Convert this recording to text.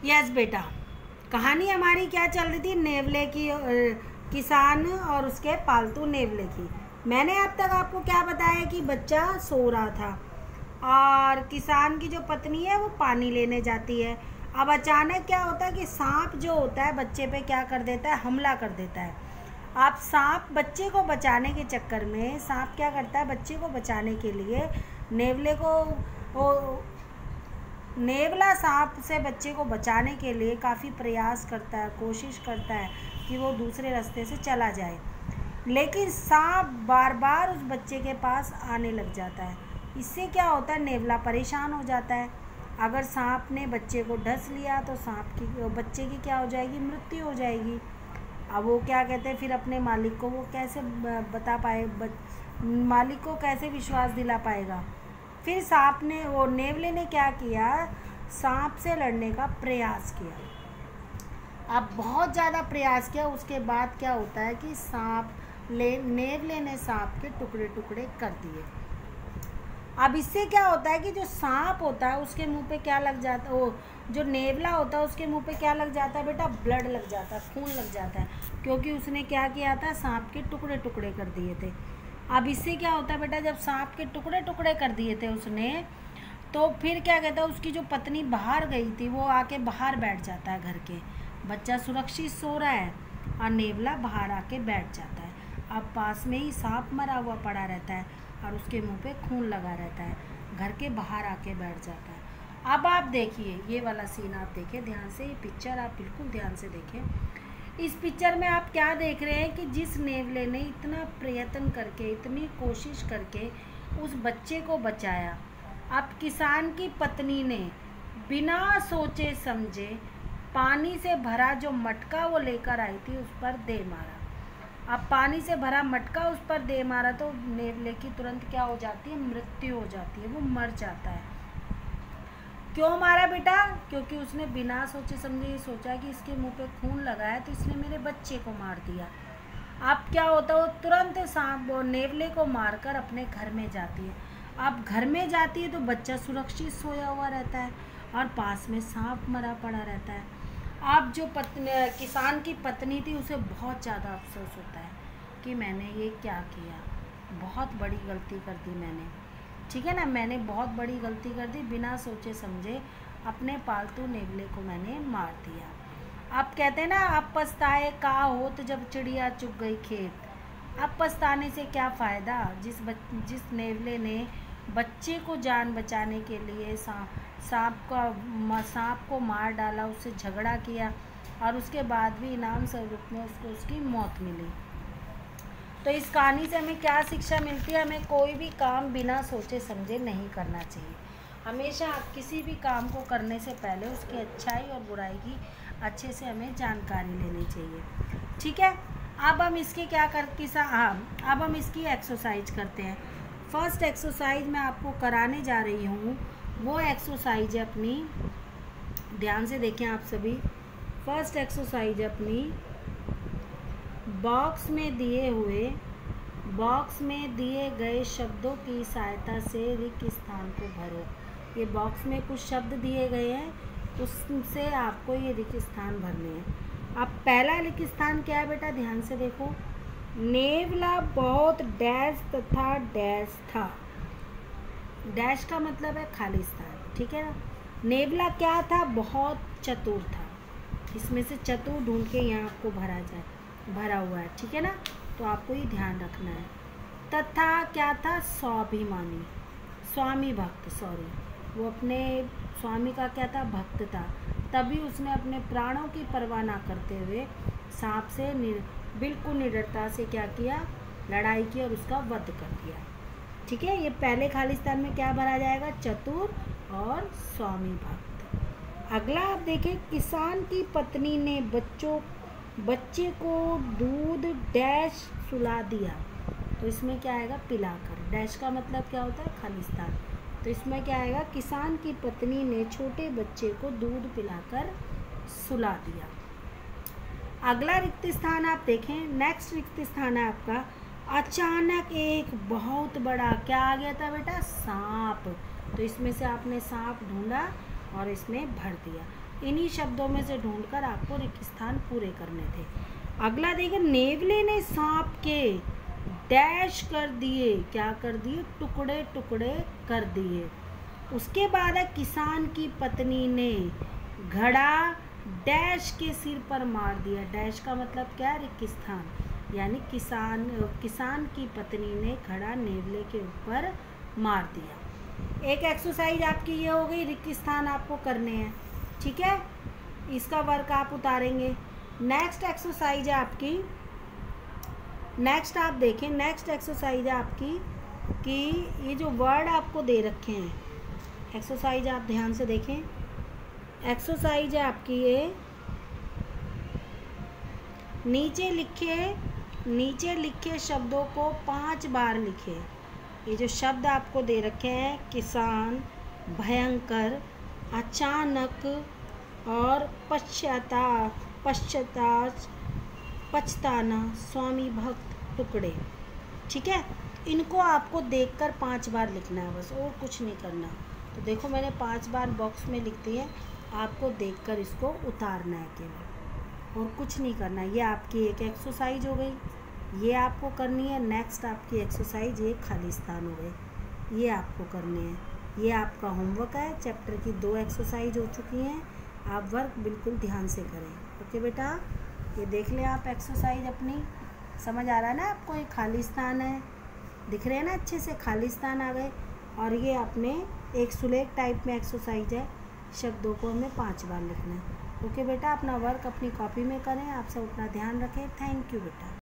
Yes बेटा, कहानी हमारी क्या चल रही थी? नेवले की, किसान और उसके पालतू नेवले की। मैंने अब तक आपको क्या बताया कि बच्चा सो रहा था और किसान की जो पत्नी है वो पानी लेने जाती है। अब अचानक क्या होता है कि सांप जो होता है बच्चे पे क्या कर देता है, हमला कर देता है। अब सांप बच्चे को बचाने के चक्कर में सांप क्या करता है, बच्चे को बचाने के लिए नेवला सांप से बच्चे को बचाने के लिए काफ़ी प्रयास करता है, कोशिश करता है कि वो दूसरे रास्ते से चला जाए, लेकिन सांप बार बार उस बच्चे के पास आने लग जाता है। इससे क्या होता है, नेवला परेशान हो जाता है। अगर सांप ने बच्चे को डस लिया तो बच्चे की क्या हो जाएगी, मृत्यु हो जाएगी। अब वो क्या कहते हैं, फिर अपने मालिक को वो कैसे बता पाए, मालिक को कैसे विश्वास दिला पाएगा। फिर नेवले ने क्या किया, सांप से लड़ने का प्रयास किया। अब बहुत ज़्यादा प्रयास किया, उसके बाद क्या होता है कि नेवले ने सांप के टुकड़े टुकड़े कर दिए। अब इससे क्या होता है कि जो सांप होता है उसके मुंह पे क्या लग जाता है, वो जो नेवला होता है उसके मुंह पे क्या लग जाता है बेटा, ब्लड लग जाता है, खून लग जाता है, क्योंकि उसने क्या किया था, सांप के टुकड़े टुकड़े कर दिए थे। अब इससे क्या होता है बेटा, जब सांप के टुकड़े टुकड़े कर दिए थे उसने, तो फिर क्या कहता है, उसकी जो पत्नी बाहर गई थी वो आके बाहर बैठ जाता है घर के। बच्चा सुरक्षित सो रहा है और नेवला बाहर आके बैठ जाता है। अब पास में ही सांप मरा हुआ पड़ा रहता है और उसके मुंह पे खून लगा रहता है, घर के बाहर आके बैठ जाता है। अब आप देखिए, ये वाला सीन आप देखिए ध्यान से, ये पिक्चर आप बिल्कुल ध्यान से देखें। इस पिक्चर में आप क्या देख रहे हैं कि जिस नेवले ने इतना प्रयत्न करके, इतनी कोशिश करके उस बच्चे को बचाया, अब किसान की पत्नी ने बिना सोचे समझे पानी से भरा जो मटका वो लेकर आई थी उस पर दे मारा। अब पानी से भरा मटका उस पर दे मारा तो नेवले की तुरंत क्या हो जाती है, मृत्यु हो जाती है, वो मर जाता है। क्यों मारा बेटा? क्योंकि उसने बिना सोचे समझे ये सोचा कि इसके मुंह पे खून लगा है तो इसने मेरे बच्चे को मार दिया। अब क्या होता है, वो तुरंत सांप नेवले को मारकर अपने घर में जाती है। अब घर में जाती है तो बच्चा सुरक्षित सोया हुआ रहता है और पास में सांप मरा पड़ा रहता है। अब जो किसान की पत्नी थी उसे बहुत ज़्यादा अफसोस होता है कि मैंने ये क्या किया, बहुत बड़ी गलती कर दी मैंने, ठीक है ना, मैंने बहुत बड़ी गलती कर दी, बिना सोचे समझे अपने पालतू नेवले को मैंने मार दिया। अब कहते हैं ना, अब पछताए का होत जब चिड़िया चुग गई खेत। अब पछताने से क्या फ़ायदा, जिस नेवले ने बच्चे को जान बचाने के लिए सांप को मार डाला, उससे झगड़ा किया और उसके बाद भी इनाम स्वरूप में उसको उसकी मौत मिली। तो इस कहानी से हमें क्या शिक्षा मिलती है? हमें कोई भी काम बिना सोचे समझे नहीं करना चाहिए। हमेशा किसी भी काम को करने से पहले उसकी अच्छाई और बुराई की अच्छे से हमें जानकारी लेनी चाहिए, ठीक है। अब हम इसके अब हम इसकी एक्सरसाइज करते हैं। फर्स्ट एक्सरसाइज मैं आपको कराने जा रही हूँ, वो एक्सरसाइज है अपनी, ध्यान से देखें आप सभी। फर्स्ट एक्सरसाइज है अपनी, बॉक्स में दिए गए शब्दों की सहायता से रिक्त स्थान को भरो। ये बॉक्स में कुछ शब्द दिए गए हैं, उससे आपको ये रिक्त स्थान भरने हैं। अब पहला रिक्त स्थान क्या है बेटा, ध्यान से देखो। नेवला बहुत डैश तथा डैश था। डैश का मतलब है खाली स्थान, ठीक है ना। नेवला क्या था, बहुत चतुर था। इसमें से चतुर ढूंढ के यहाँ आपको भरा हुआ है, ठीक है ना, तो आपको ये ध्यान रखना है। तथा क्या था, स्वाभिमानी, स्वामी भक्त, वो अपने स्वामी का क्या था, भक्त था। तभी उसने अपने प्राणों की परवाह ना करते हुए सांप से बिल्कुल निडरता से क्या किया, लड़ाई की और उसका वध कर दिया, ठीक है। ये पहले खाली स्थान में क्या भरा जाएगा, चतुर और स्वामी भक्त। अगला आप देखें, किसान की पत्नी ने बच्चे को दूध डैश सुला दिया। तो इसमें क्या आएगा, पिलाकर। डैश का मतलब क्या होता है, खाली स्थान। तो इसमें क्या आएगा, किसान की पत्नी ने छोटे बच्चे को दूध पिलाकर सुला दिया। अगला रिक्त स्थान आप देखें, नेक्स्ट रिक्त स्थान है आपका, अचानक एक बहुत बड़ा क्या आ गया था बेटा, सांप। तो इसमें से आपने सांप ढूंढा और इसमें भर दिया। इन्हीं शब्दों में से ढूंढकर आपको रिक्त स्थान पूरे करने थे। अगला देखिए, नेवले ने सांप के डैश कर दिए, क्या कर दिए, टुकड़े टुकड़े कर दिए। उसके बाद है, किसान की पत्नी ने घड़ा डैश के सिर पर मार दिया। डैश का मतलब क्या है, रिक्त स्थान, यानी किसान की पत्नी ने घड़ा नेवले के ऊपर मार दिया। एक एक्सरसाइज आपकी ये हो गई, रिक्त स्थान आपको करने हैं, ठीक है। इसका वर्क आप उतारेंगे। नेक्स्ट एक्सरसाइज है आपकी, नेक्स्ट आप देखें, नेक्स्ट एक्सरसाइज है आपकी कि ये जो वर्ड आपको दे रखे हैं, एक्सरसाइज आप ध्यान से देखें। एक्सरसाइज है आपकी ये, नीचे लिखे शब्दों को 5 बार लिखे। ये जो शब्द आपको दे रखे हैं, किसान, भयंकर, अचानक और पछताना, स्वामी भक्त, टुकड़े, ठीक है। इनको आपको देखकर 5 बार लिखना है बस, और कुछ नहीं करना। तो देखो मैंने 5 बार बॉक्स में लिख दिए, आपको देखकर इसको उतारना है केवल, और कुछ नहीं करना। ये आपकी एक एक्सरसाइज हो गई, ये आपको करनी है। नेक्स्ट आपकी एक्सरसाइज ये खाली स्थान हो गए, ये आपको करने हैं। ये आपका होमवर्क है, चैप्टर की 2 एक्सरसाइज हो चुकी हैं। आप वर्क बिल्कुल ध्यान से करें, ओके बेटा। ये देख लें आप एक्सरसाइज अपनी, समझ आ रहा है ना आपको। ये खाली स्थान है, दिख रहे हैं ना अच्छे से, खाली स्थान आ गए। और ये आपने एक सुलेख टाइप में एक्सरसाइज है, शब्दों को हमें 5 बार लिखना है, ओके बेटा। अपना वर्क अपनी कॉपी में करें, आप सब अपना ध्यान रखें। थैंक यू बेटा।